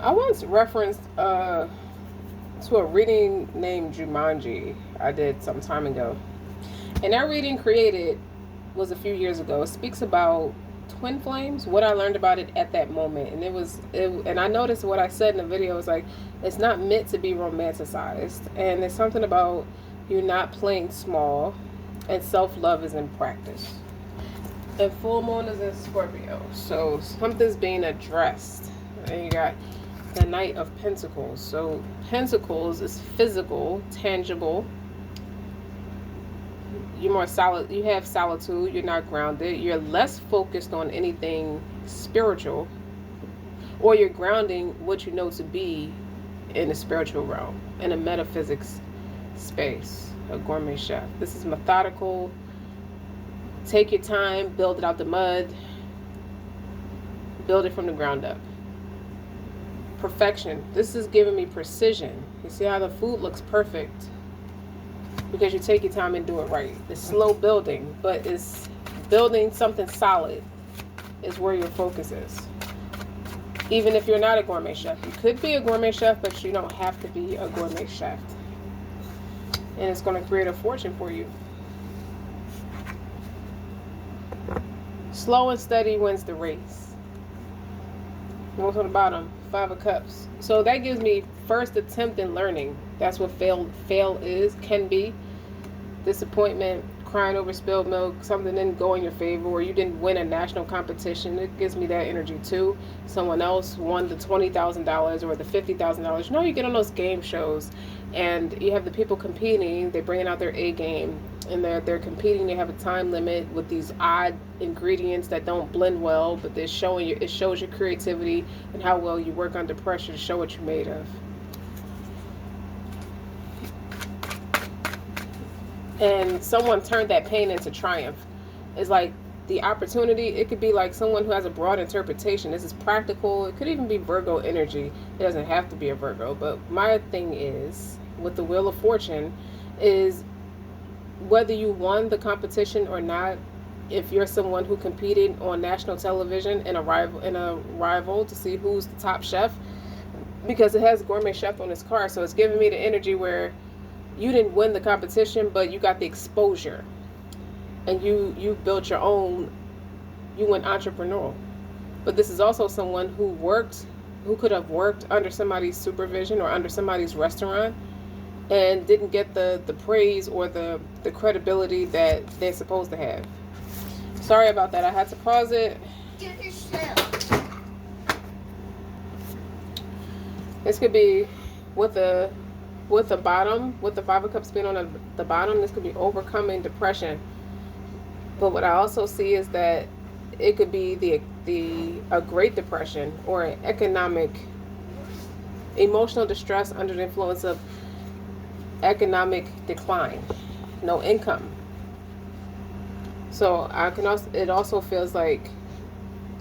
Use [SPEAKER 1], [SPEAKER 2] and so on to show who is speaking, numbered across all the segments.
[SPEAKER 1] I once referenced to a reading named Jumanji I did some time ago. And that reading created was a few years ago. It speaks about twin flames, what I learned about it at that moment. And and I noticed what I said in the video was like, it's not meant to be romanticized. And there's something about you not playing small, and self-love is in practice. And full moon is in Scorpio. So something's being addressed. And you got the Knight of Pentacles. So Pentacles is physical, tangible. You're more solid. You have solitude. You're not grounded. You're less focused on anything spiritual, or you're grounding what you know to be in the spiritual realm, in a metaphysics space. A gourmet chef. This is methodical. Take your time. Build it out the mud. Build it from the ground up. Perfection. This is giving me precision. You see how the food looks perfect? Because you take your time and do it right. It's slow building, but it's building something solid is where your focus is. Even if you're not a gourmet chef. You could be a gourmet chef, but you don't have to be a gourmet chef. And it's going to create a fortune for you. Slow and steady wins the race. What's on the bottom? 5 of Cups. So that gives me first attempt in learning. That's what fail is, can be. Disappointment, crying over spilled milk, something didn't go in your favor, or you didn't win a national competition. It gives me that energy too. Someone else won the $20,000 or the $50,000. You know, you get on those game shows and you have the people competing, they're bringing out their A game, and they're competing. They have a time limit with these odd ingredients that don't blend well, but they're showing you, it shows your creativity and how well you work under pressure to show what you're made of. And someone turned that pain into triumph. It's like the opportunity, it could be like someone who has a broad interpretation. This is practical. It could even be Virgo energy. It doesn't have to be a Virgo. But my thing is, with the Wheel of Fortune, is whether you won the competition or not, if you're someone who competed on national television in a rival to see who's the top chef, because it has gourmet chef on its card. So it's giving me the energy where you didn't win the competition, but you got the exposure, and you built your own. You went entrepreneurial. But this is also someone who could have worked under somebody's supervision or under somebody's restaurant and didn't get the praise or the credibility that they're supposed to have. Sorry about that. I had to pause it. This could be with the bottom, with the 5 of Cups being on the bottom, this could be overcoming depression. But what I also see is that it could be a Great Depression or an economic, emotional distress under the influence of economic decline, no income. So it also feels like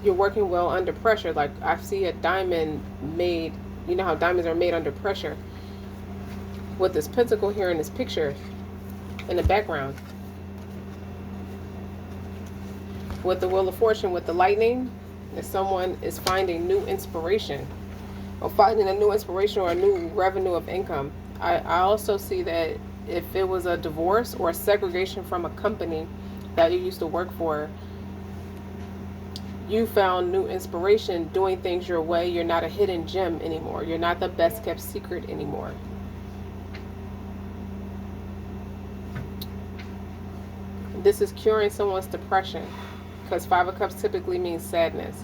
[SPEAKER 1] you're working well under pressure. Like I see a diamond made, you know how diamonds are made under pressure, with this pentacle here in this picture in the background. With the Wheel of Fortune, with the lightning, if someone is finding new inspiration or finding a new inspiration or a new revenue of income. I also see that if it was a divorce or a segregation from a company that you used to work for, you found new inspiration doing things your way. You're not a hidden gem anymore. You're not the best kept secret anymore. This is curing someone's depression, because 5 of Cups typically means sadness.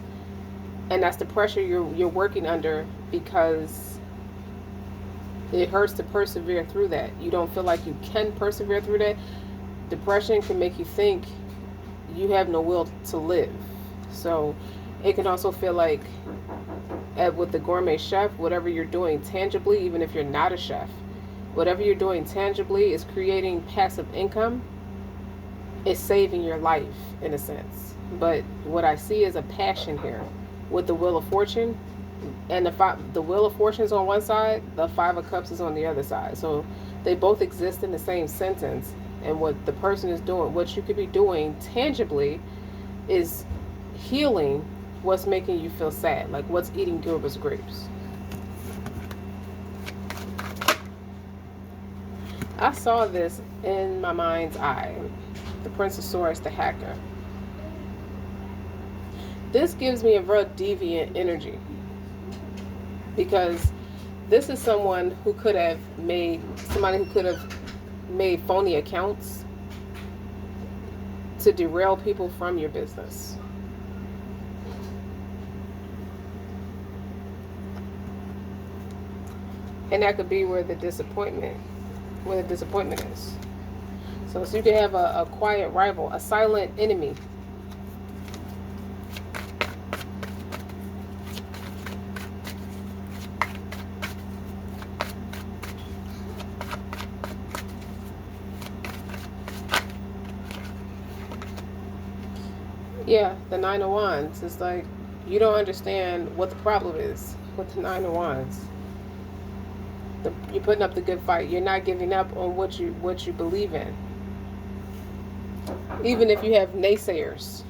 [SPEAKER 1] And that's the pressure you're working under, because it hurts to persevere through that. You don't feel like you can persevere through that. Depression can make you think you have no will to live. So it can also feel like, with the gourmet chef, whatever you're doing tangibly, even if you're not a chef, whatever you're doing tangibly is creating passive income. It's saving your life in a sense. But what I see is a passion here with the Wheel of Fortune, and the Wheel of Fortune is on one side, the 5 of Cups is on the other side. So they both exist in the same sentence. And what the person is doing, what you could be doing tangibly, is healing what's making you feel sad, like what's eating Gilbert's grapes. I saw this in my mind's eye. The Prince of Swords, the hacker. This gives me a real deviant energy because this is someone who could have made phony accounts to derail people from your business. And that could be where the disappointment is. So you can have a quiet rival, a silent enemy. Yeah, the Nine of Wands. It's like you don't understand what the problem is with the Nine of Wands. You're putting up the good fight. You're not giving up on what you believe in. Even if you have naysayers.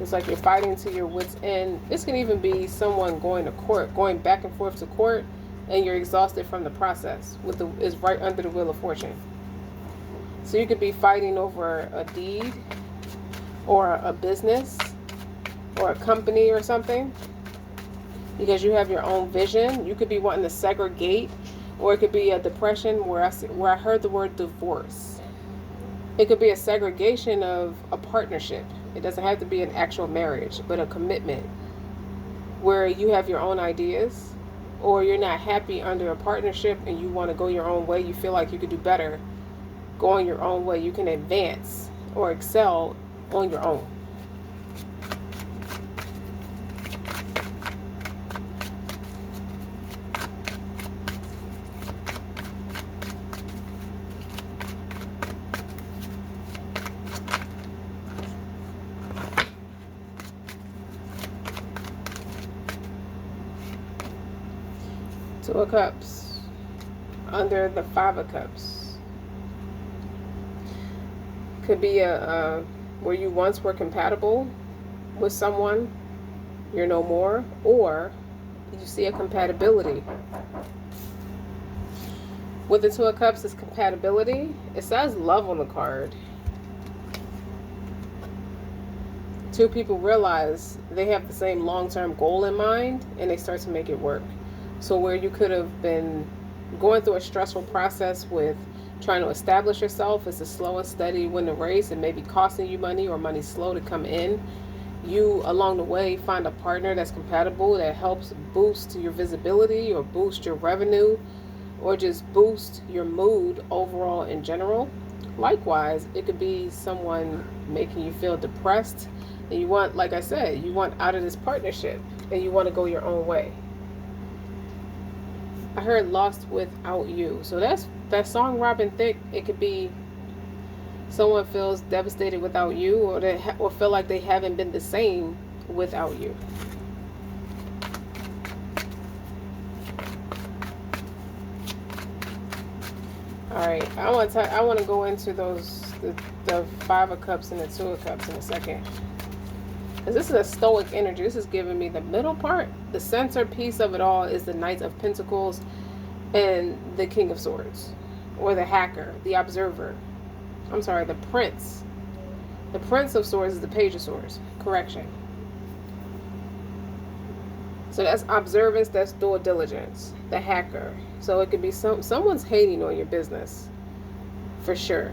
[SPEAKER 1] It's like you're fighting to your wits' end. This can even be someone going to court, going back and forth to court, and you're exhausted from the process. Is right under the Wheel of Fortune. So you could be fighting over a deed or a business or a company or something because you have your own vision. You could be wanting to segregate, or it could be a depression where I heard the word divorce. It could be a segregation of a partnership. It doesn't have to be an actual marriage, but a commitment where you have your own ideas, or you're not happy under a partnership and you want to go your own way. You feel like you could do better going your own way. You can advance or excel on your own. Two of Cups under the Five of Cups. Could be a where you once were compatible with someone, you're no more, or you see a compatibility. With the Two of Cups is compatibility. It says love on the card. Two people realize they have the same long-term goal in mind, and they start to make it work. So where you could have been going through a stressful process with trying to establish yourself, it's a slow and steady win the race. It may be costing you money, or money slow to come in. You along the way find a partner that's compatible, that helps boost your visibility or boost your revenue or just boost your mood overall in general. Likewise, it could be someone making you feel depressed and you want, like I said, you want out of this partnership and you want to go your own way. I heard Lost Without You. So that's that song Robin Thicke. It could be someone feels devastated without you, or feel like they haven't been the same without you. All right, I want to go into the Five of Cups and the Two of Cups in a second. Because this is a stoic energy. This is giving me the middle part. The centerpiece of it all is the Knight of Pentacles and the King of Swords. Or the hacker, the observer. I'm sorry, the Prince. The Prince of Swords is the Page of Swords. Correction. So that's observance, that's due diligence. The hacker. So it could be someone's hating on your business. For sure.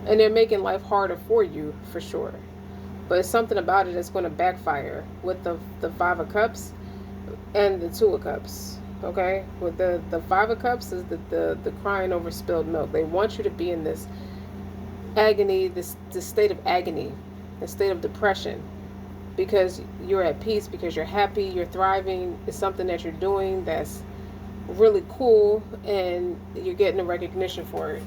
[SPEAKER 1] And they're making life harder for you, for sure. But it's something about it that's going to backfire with the Five of Cups and the Two of Cups. Okay? With the Five of Cups is the crying over spilled milk. They want you to be in this agony, this state of agony, a state of depression. Because you're at peace, because you're happy, you're thriving. It's something that you're doing that's really cool and you're getting the recognition for it.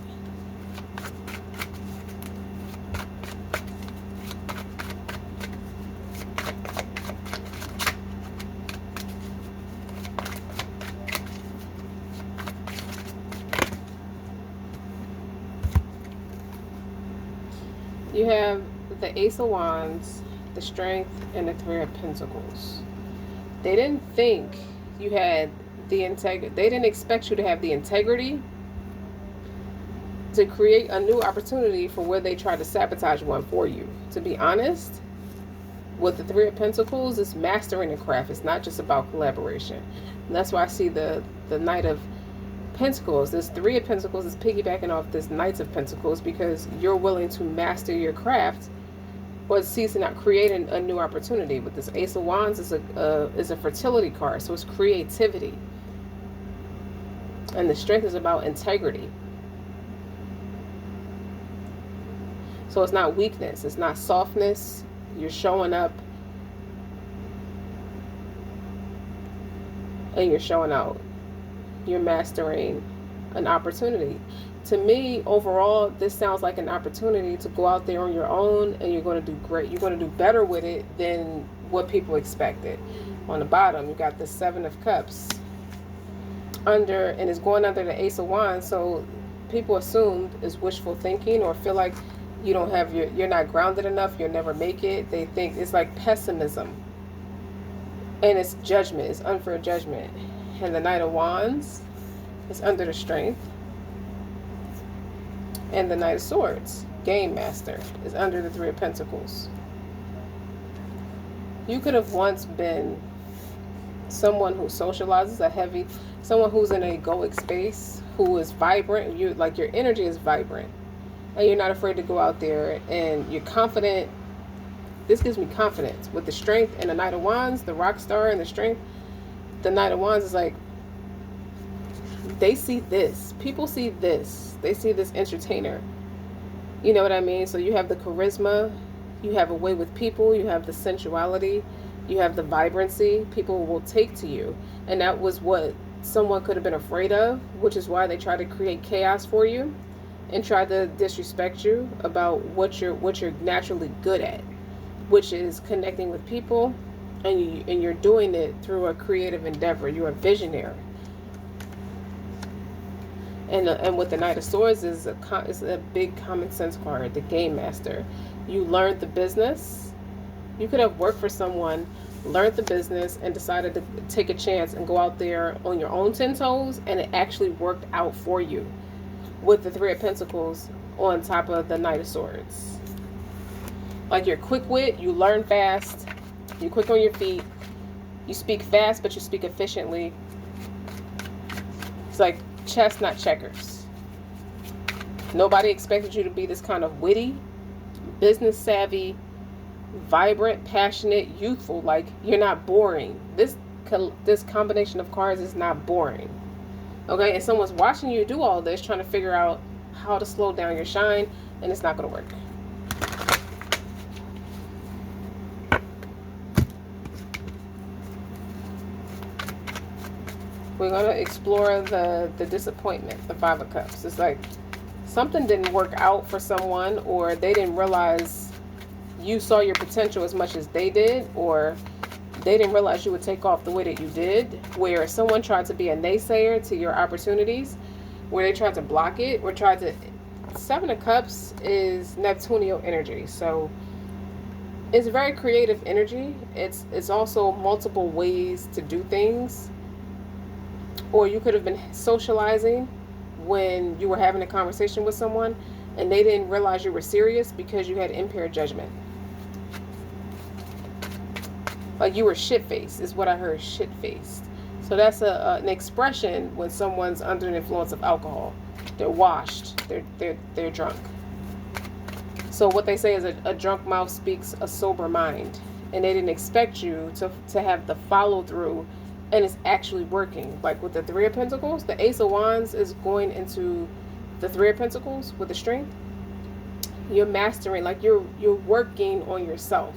[SPEAKER 1] You have the Ace of Wands, the Strength, and the Three of Pentacles. They didn't think You had the integrity. They didn't expect you to have the integrity to create a new opportunity for where they tried to sabotage one for you. To be honest, with the Three of Pentacles, it's mastering the craft. It's not just about collaboration. And that's why I see the Knight of Pentacles. This Three of Pentacles is piggybacking off this Knights of Pentacles, because you're willing to master your craft or seizing out, creating a new opportunity. With this Ace of Wands is a fertility card, so it's creativity. And the Strength is about integrity. So it's not weakness, it's not softness. You're showing up and you're showing out. You're mastering an opportunity. To me, overall, this sounds like an opportunity to go out there on your own, and you're going to do great. You're going to do better with it than what people expected. On the bottom, you got the Seven of Cups under, and it's going under the Ace of Wands. So people assumed it's wishful thinking, or feel like you don't have you're not grounded enough, you'll never make it. They think it's like pessimism, and it's judgment, it's unfair judgment. And the Knight of Wands is under the Strength, and the Knight of Swords, Game Master, is under the Three of Pentacles. You could have once been someone who socializes, someone who's in an egoic space, who is vibrant. Like your energy is vibrant, and you're not afraid to go out there, and you're confident. This gives me confidence with the Strength and the Knight of Wands, the rock star and the Strength. The Knight of Wands is like, they see this. People see this. They see this entertainer. You know what I mean? So you have the charisma, you have a way with people, you have the sensuality, you have the vibrancy. People will take to you. And that was what someone could have been afraid of, which is why they try to create chaos for you and try to disrespect you about what you're naturally good at, which is connecting with people, and you're doing it through a creative endeavor. You're a visionary. And with the Knight of Swords is a big common sense card, the Game Master. You learned the business. You could have worked for someone, learned the business, and decided to take a chance and go out there on your own 10 toes, and it actually worked out for you with the Three of Pentacles on top of the Knight of Swords. Like, you're quick wit, you learn fast, you're quick on your feet, you speak fast, but you speak efficiently. It's like chess, not checkers. Nobody expected you to be this kind of witty, business savvy, vibrant, passionate, youthful. Like, you're not boring. This combination of cards is not boring. Okay, and someone's watching you do all this, trying to figure out how to slow down your shine, and it's not going to work. We're going to explore the disappointment, the Five of Cups. It's like something didn't work out for someone, or they didn't realize you saw your potential as much as they did, or they didn't realize you would take off the way that you did, where someone tried to be a naysayer to your opportunities, where they tried to block it, or tried to... Seven of Cups is Neptunian energy, so it's very creative energy. It's also multiple ways to do things. Or you could have been socializing when you were having a conversation with someone, and they didn't realize you were serious because you had impaired judgment. Like, you were shit-faced, is what I heard, shit-faced. So that's an expression when someone's under the influence of alcohol. They're washed. They're drunk. So what they say is a drunk mouth speaks a sober mind. And they didn't expect you to have the follow-through, and it's actually working. Like with the Three of Pentacles, the Ace of Wands is going into the Three of Pentacles with the Strength. You're mastering, like you're working on yourself.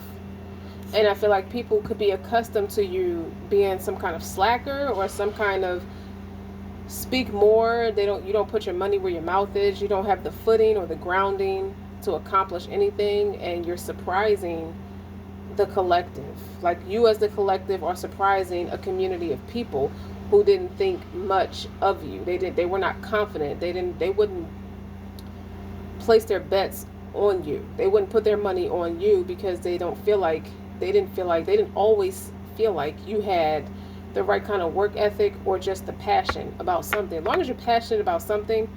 [SPEAKER 1] And I feel like people could be accustomed to you being some kind of slacker, or some kind of speak more. You don't put your money where your mouth is. You don't have the footing or the grounding to accomplish anything, and you're surprising the collective. Like, you as the collective are surprising a community of people who didn't think much of you. They were not confident. They wouldn't place their bets on you. They wouldn't put their money on you because they didn't always feel like you had the right kind of work ethic or just the passion about something. As long as you're passionate about something,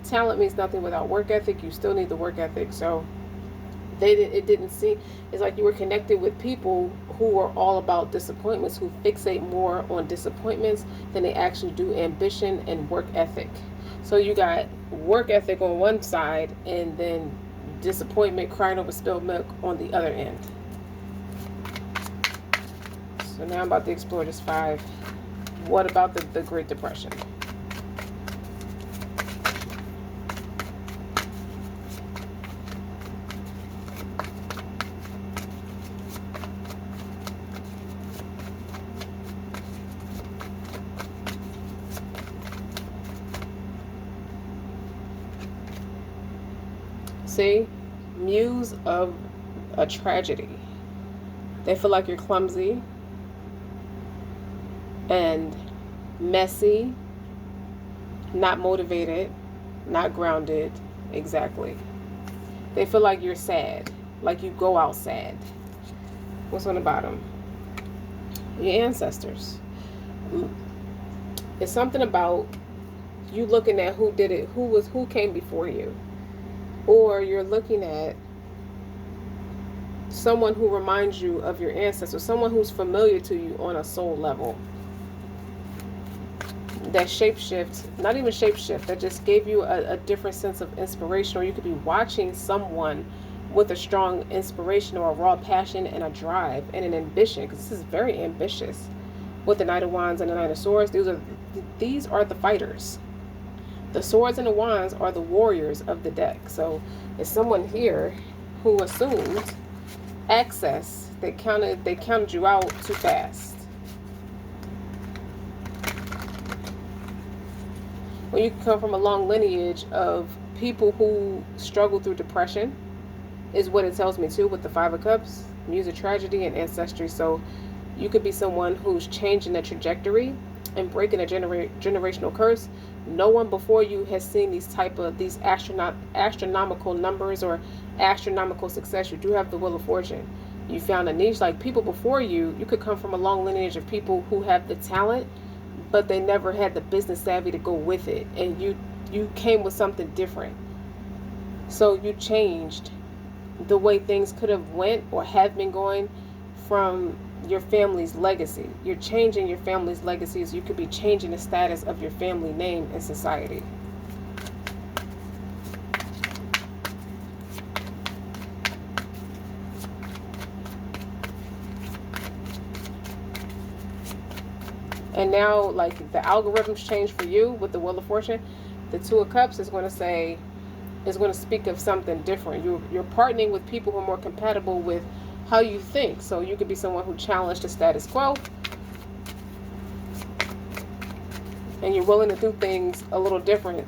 [SPEAKER 1] talent means nothing without work ethic. You still need the work ethic. So it didn't seem, it's like you were connected with people who are all about disappointments, who fixate more on disappointments than they actually do ambition and work ethic. So you got work ethic on one side and then disappointment, crying over spilled milk on the other end. So now I'm about to explore this 5. What about the Great Depression? See, muse of a tragedy. They feel like you're clumsy and messy, not motivated, not grounded. Exactly. They feel like you're sad, like you go out sad. What's on the bottom? Your ancestors. It's something about you looking at who did it, who came before you. Or you're looking at someone who reminds you of your ancestors, someone who's familiar to you on a soul level. That shapeshift, not even shapeshift, that just gave you a different sense of inspiration. Or you could be watching someone with a strong inspiration or a raw passion and a drive and an ambition, because this is very ambitious. With the Knight of Wands and the Knight of Swords, these are the fighters. The swords and the wands are the warriors of the deck. So it's someone here who assumed access. They counted you out too fast. Well, you come from a long lineage of people who struggle through depression, is what it tells me too, with the 5 of Cups, muse of tragedy and ancestry. So you could be someone who's changing the trajectory and breaking a generational curse. No one before you has seen these astronomical numbers or astronomical success. You do have the Wheel of Fortune. You found a niche. Like people before you could come from a long lineage of people who have the talent, but they never had the business savvy to go with it. And you came with something different. So you changed the way things could have went or have been going from your family's legacy. You're changing your family's legacies. You could be changing the status of your family name in society. And now, like, the algorithms change for you with the Wheel of Fortune. The 2 of Cups is going to speak of something different. You're partnering with people who are more compatible with how you think. So you could be someone who challenged the status quo, and you're willing to do things a little different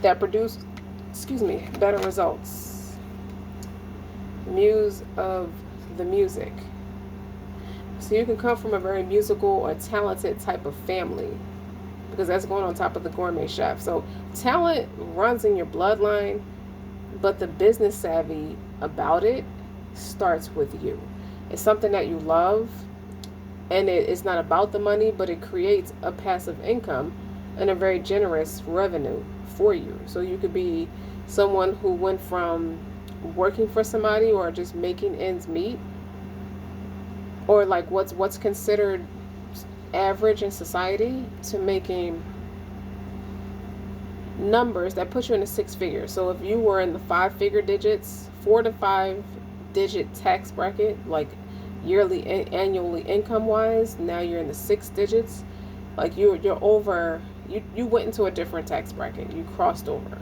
[SPEAKER 1] that produce, better results. Muse of the music. So you can come from a very musical or talented type of family, because that's going on top of the gourmet chef. So talent runs in your bloodline, but the business savvy about it starts with you. It's something that you love, and it's not about the money, but it creates a passive income and a very generous revenue for you. So you could be someone who went from working for somebody or just making ends meet, or like what's considered average in society, to making numbers that put you in the 6 figures. So if you were in the 5-figure digits, 4 to 5 digit tax bracket, like yearly and annually income wise, now you're in the 6 digits. Like you're over, you went into a different tax bracket. You crossed over.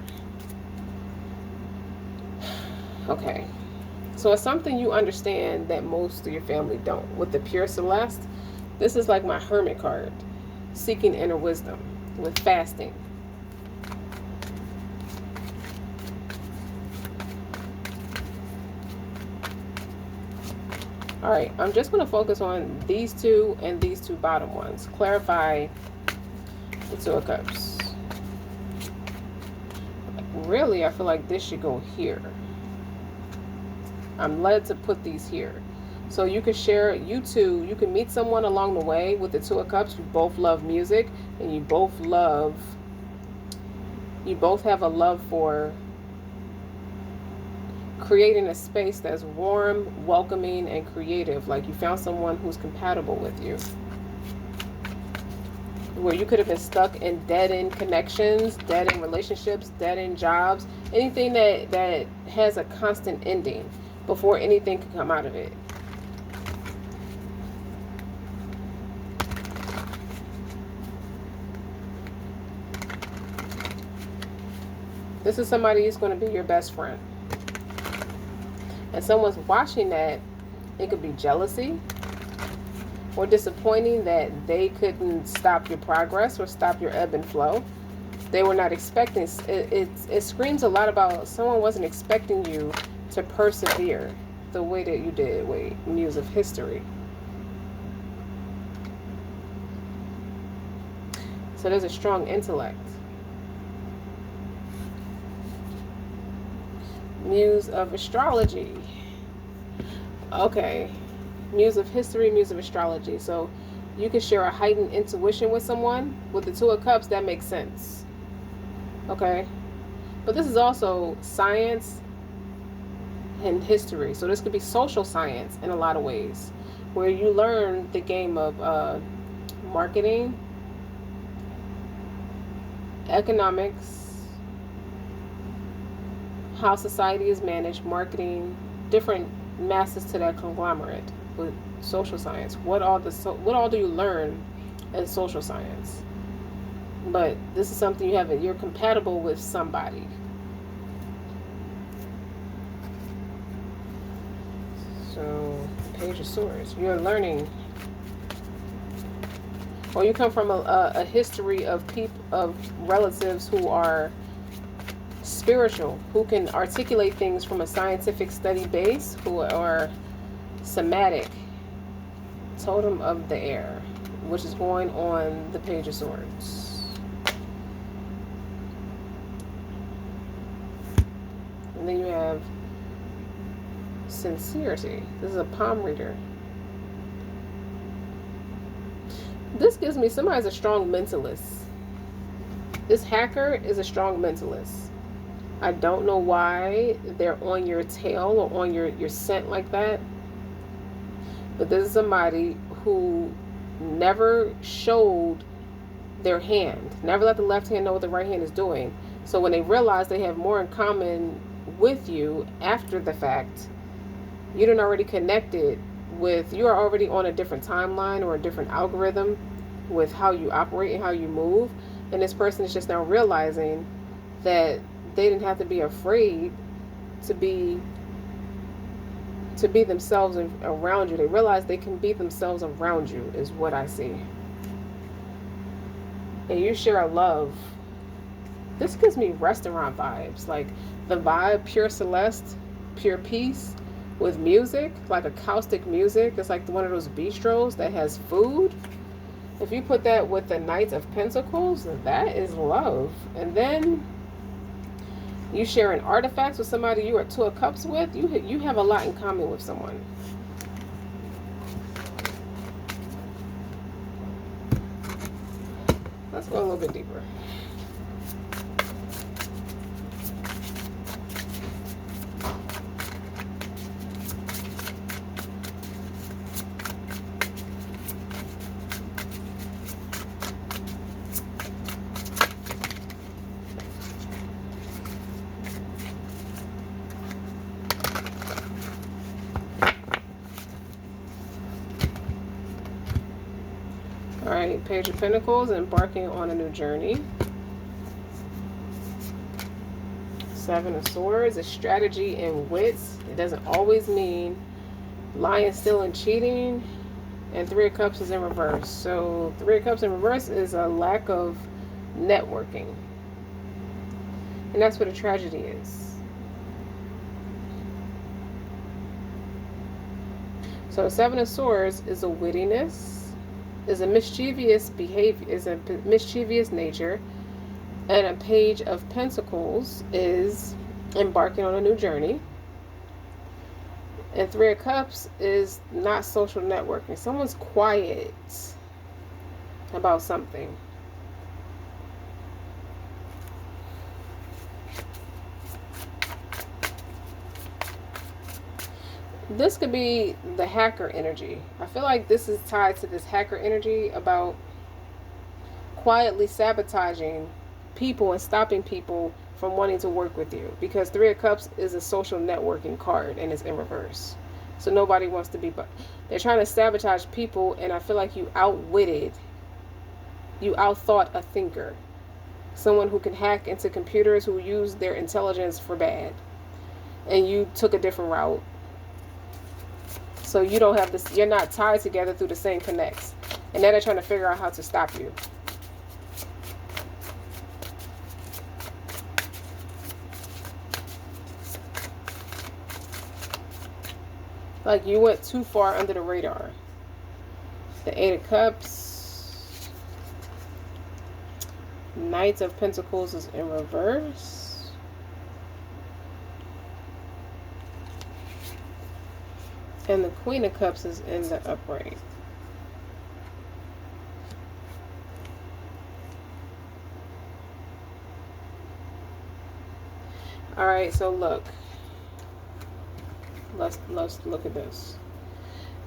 [SPEAKER 1] Okay. So it's something you understand that most of your family don't. With the Pure Celeste, this is like my Hermit card, seeking inner wisdom with fasting. All right, I'm just going to focus on these 2 and these 2 bottom ones. Clarify the 2 of Cups. Really, I feel like this should go here. I'm led to put these here. So you could share, you two, you can meet someone along the way with the Two of Cups. You both love music, and you both have a love for creating a space that's warm, welcoming, and creative. Like you found someone who's compatible with you. Where you could have been stuck in dead-end connections, dead-end relationships, dead-end jobs, anything that has a constant ending before anything could come out of it. This is somebody who's going to be your best friend. And someone's watching that. It could be jealousy or disappointing that they couldn't stop your progress or stop your ebb and flow. They were not expecting. It screams a lot about someone wasn't expecting you to persevere the way that you did. Wait, Muse of History. So there's a strong intellect. Muse of Astrology. Okay. Muse of History, Muse of Astrology. So you can share a heightened intuition with someone. With the Two of Cups, that makes sense. Okay. But this is also science and history. So this could be social science in a lot of ways. Where you learn the game of marketing, economics, how society is managed, marketing, different masses to that conglomerate with social science. What all do you learn in social science? But this is something you're compatible with somebody. So, Page of Swords. You're learning, or you come from a history of relatives who are spiritual, who can articulate things from a scientific study base, who are somatic. Totem of the Air, which is going on the Page of Swords. And then you have Sincerity. This is a palm reader. This gives me somebody's a strong mentalist. This hacker is a strong mentalist. I don't know why they're on your tail or on your scent like that. But this is somebody who never showed their hand. Never let the left hand know what the right hand is doing. So when they realize they have more in common with you after the fact, you done already connected with, you are already on a different timeline or a different algorithm with how you operate and how you move. And this person is just now realizing that they didn't have to be afraid to be themselves around you. They realize they can be themselves around you, is what I see. And you share a love. This gives me restaurant vibes, like the vibe, pure celeste, pure peace, with music, like acoustic music. It's like one of those bistros that has food. If you put that with the Knight of Pentacles, that is love. And then you sharing artifacts with somebody you are Two of Cups with. You have a lot in common with someone. Let's go a little bit deeper. Alright, Page of Pentacles, embarking on a new journey. Seven of Swords, a strategy and wits. It doesn't always mean lying, stealing, cheating. And Three of Cups is in reverse. So Three of Cups in reverse is a lack of networking. And that's what a tragedy is. So Seven of Swords is a wittiness, is a mischievous behavior, is a mischievous nature, and a Page of Pentacles is embarking on a new journey. And Three of Cups is not social networking. Someone's quiet about something. This could be the hacker energy. I feel like this is tied to this hacker energy about quietly sabotaging people and stopping people from wanting to work with you, because Three of Cups is a social networking card and it's in reverse. So nobody wants to be, but they're trying to sabotage people, and I feel like you outthought a thinker, someone who can hack into computers, who use their intelligence for bad, and you took a different route. So you don't have this, you're not tied together through the same connects, and now they're trying to figure out how to stop you. Like you went too far under the radar. The Eight of Cups. Knight of Pentacles is in reverse. And the Queen of Cups is in the upright. Alright, so look. Let's look at this.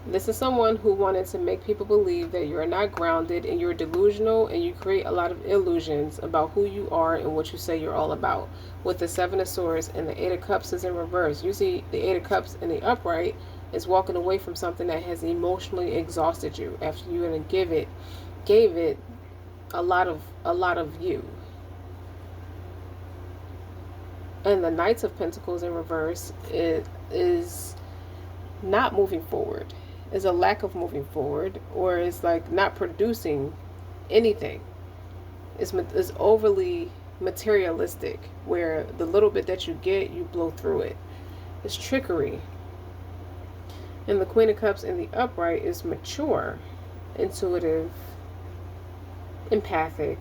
[SPEAKER 1] This is someone who wanted to make people believe that you're not grounded and you're delusional, and you create a lot of illusions about who you are and what you say you're all about. With the Seven of Swords and the Eight of Cups is in reverse. You see the Eight of Cups in the upright is walking away from something that has emotionally exhausted you after you gave it a lot of you. And the Knights of Pentacles in reverse is not moving forward. Is a lack of moving forward, or is like not producing anything. It's overly materialistic, where the little bit that you get, you blow through it. It's trickery. And the Queen of Cups in the upright is mature, intuitive, empathic.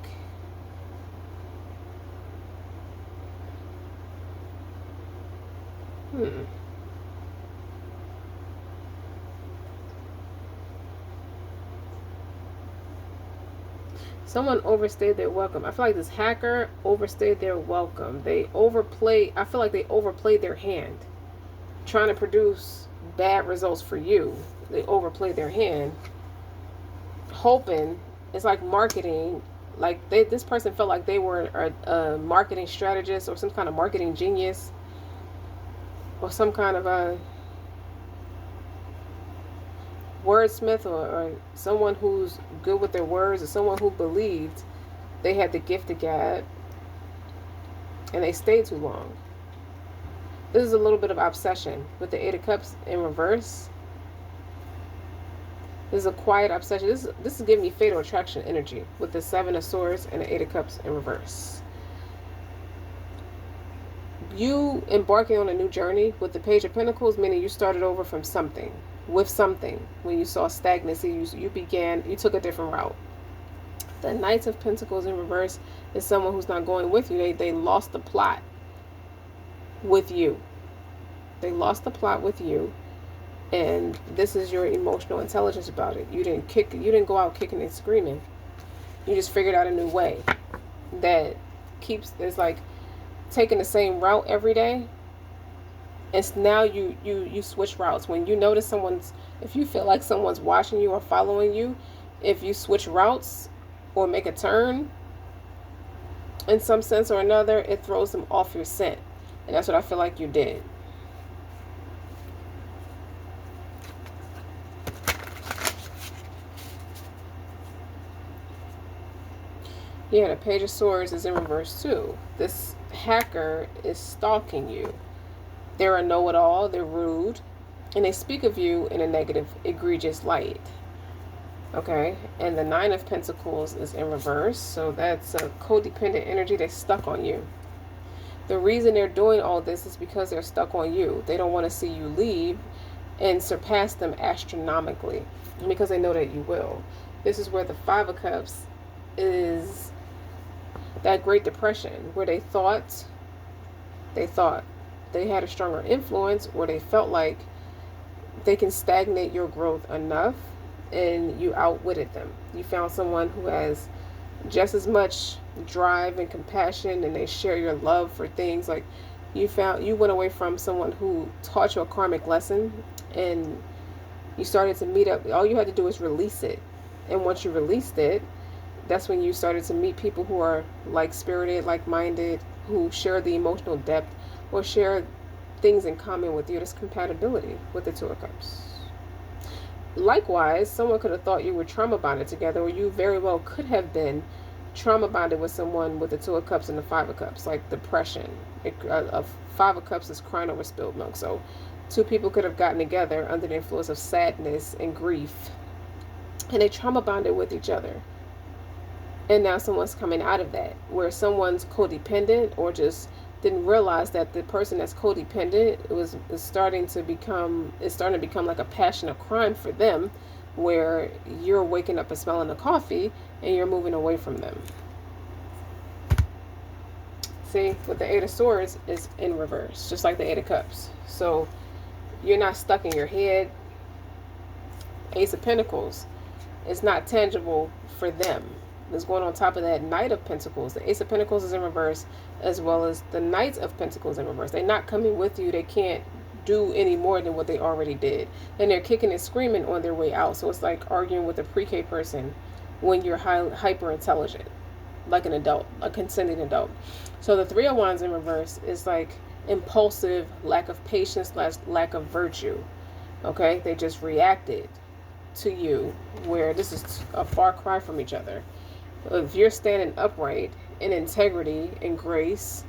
[SPEAKER 1] Someone overstayed their welcome. I feel like this hacker overstayed their welcome. I feel like they overplayed their hand, trying to produce bad results for you. They overplayed their hand, hoping, it's like marketing. Like this person felt like they were a marketing strategist or some kind of marketing genius, or some kind of a wordsmith, or someone who's good with their words, or someone who believed they had the gift of gab, and they stayed too long. This is a little bit of obsession with the Eight of Cups in reverse. This is a quiet obsession. This is giving me fatal attraction energy with the Seven of Swords and the Eight of Cups in reverse. You embarking on a new journey with the Page of Pentacles, meaning you started over from something. With something. When you saw stagnancy, you took a different route. The Knights of Pentacles in reverse is someone who's not going with you. They lost the plot with you. They lost the plot with you, and this is your emotional intelligence about it. You didn't go out kicking and screaming. You just figured out a new way that is like taking the same route every day. And now you switch routes. When you notice if you feel like someone's watching you or following you, if you switch routes or make a turn in some sense or another, it throws them off your scent. And that's what I feel like you did. Yeah, the Page of Swords is in reverse too. This hacker is stalking you. They're a know-it-all, they're rude, and they speak of you in a negative, egregious light. Okay, and the Nine of Pentacles is in reverse, so that's a codependent energy that's stuck on you. The reason they're doing all this is because they're stuck on you. They don't want to see you leave and surpass them astronomically, because they know that you will. This is where the Five of Cups is that Great Depression, where they thought they had a stronger influence, or they felt like they can stagnate your growth enough, and you outwitted them. You found someone who has just as much drive and compassion, and they share your love for things. Like, you went away from someone who taught you a karmic lesson, and you started to meet up. All you had to do was release it, and once you released it, that's when you started to meet people who are like spirited, like minded, who share the emotional depth or share things in common with you. There's compatibility with the Two of Cups. Likewise, someone could have thought you were trauma bonded together, or you very well could have been trauma bonded with someone with the Two of Cups and the Five of Cups, like depression. A Five of Cups is crying over spilled milk. So two people could have gotten together under the influence of sadness and grief, and they trauma bonded with each other. And now someone's coming out of that, where someone's codependent, or just didn't realize that the person that's codependent is starting to become like a passion of crime for them, where you're waking up and smelling the coffee and you're moving away from them. See, with the Eight of Swords is in reverse, just like the Eight of Cups. So you're not stuck in your head. Ace of Pentacles is not tangible for them. Is going on top of that Knight of Pentacles. The Ace of Pentacles is in reverse, as well as the Knight of Pentacles in reverse. They're not coming with you. They can't do any more than what they already did. And they're kicking and screaming on their way out. So it's like arguing with a pre-K person when you're hyper intelligent, like an adult, a consenting adult. So the Three of Wands in reverse is like impulsive, lack of patience, lack of virtue. Okay? They just reacted to you, where this is a far cry from each other. If you're standing upright in integrity and grace,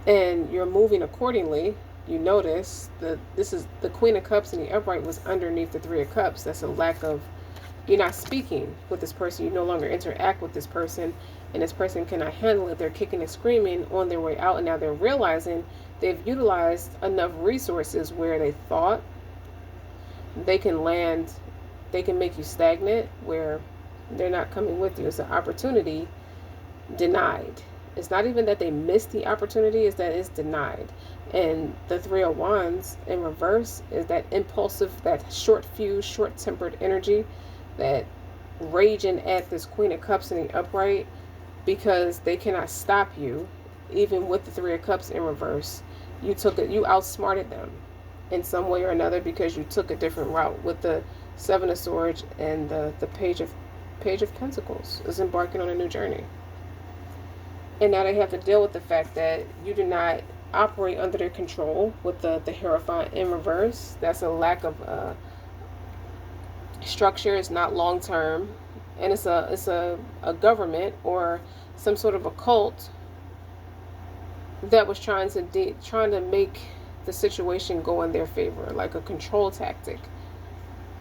[SPEAKER 1] and you're moving accordingly, you notice that this is the Queen of Cups, and the upright was underneath the Three of Cups. That's a lack of, you're not speaking with this person. You no longer interact with this person, and this person cannot handle it. They're kicking and screaming on their way out, and now they're realizing they've utilized enough resources where they thought they can land, they can make you stagnant, where they're not coming with you. It's an opportunity denied. It's not even that they missed the opportunity, it's that it's denied. And the Three of Wands in reverse is that impulsive, that short fuse, short-tempered energy, that raging at this Queen of Cups in the upright, because they cannot stop you, even with the Three of Cups in reverse. You took it, you outsmarted them in some way or another, because you took a different route. With the Seven of Swords and the Page of Pentacles is embarking on a new journey. And now they have to deal with the fact that you do not operate under their control with the Hierophant in reverse. That's a lack of structure. It's not long term, and it's a government or some sort of a cult that was trying to make the situation go in their favor, like a control tactic.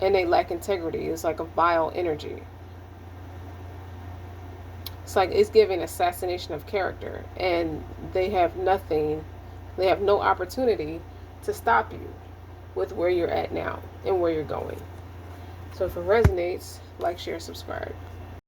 [SPEAKER 1] And they lack integrity. It's like a vile energy. It's like it's giving assassination of character, and they have nothing, they have no opportunity to stop you with where you're at now and where you're going. So if it resonates, like, share, subscribe.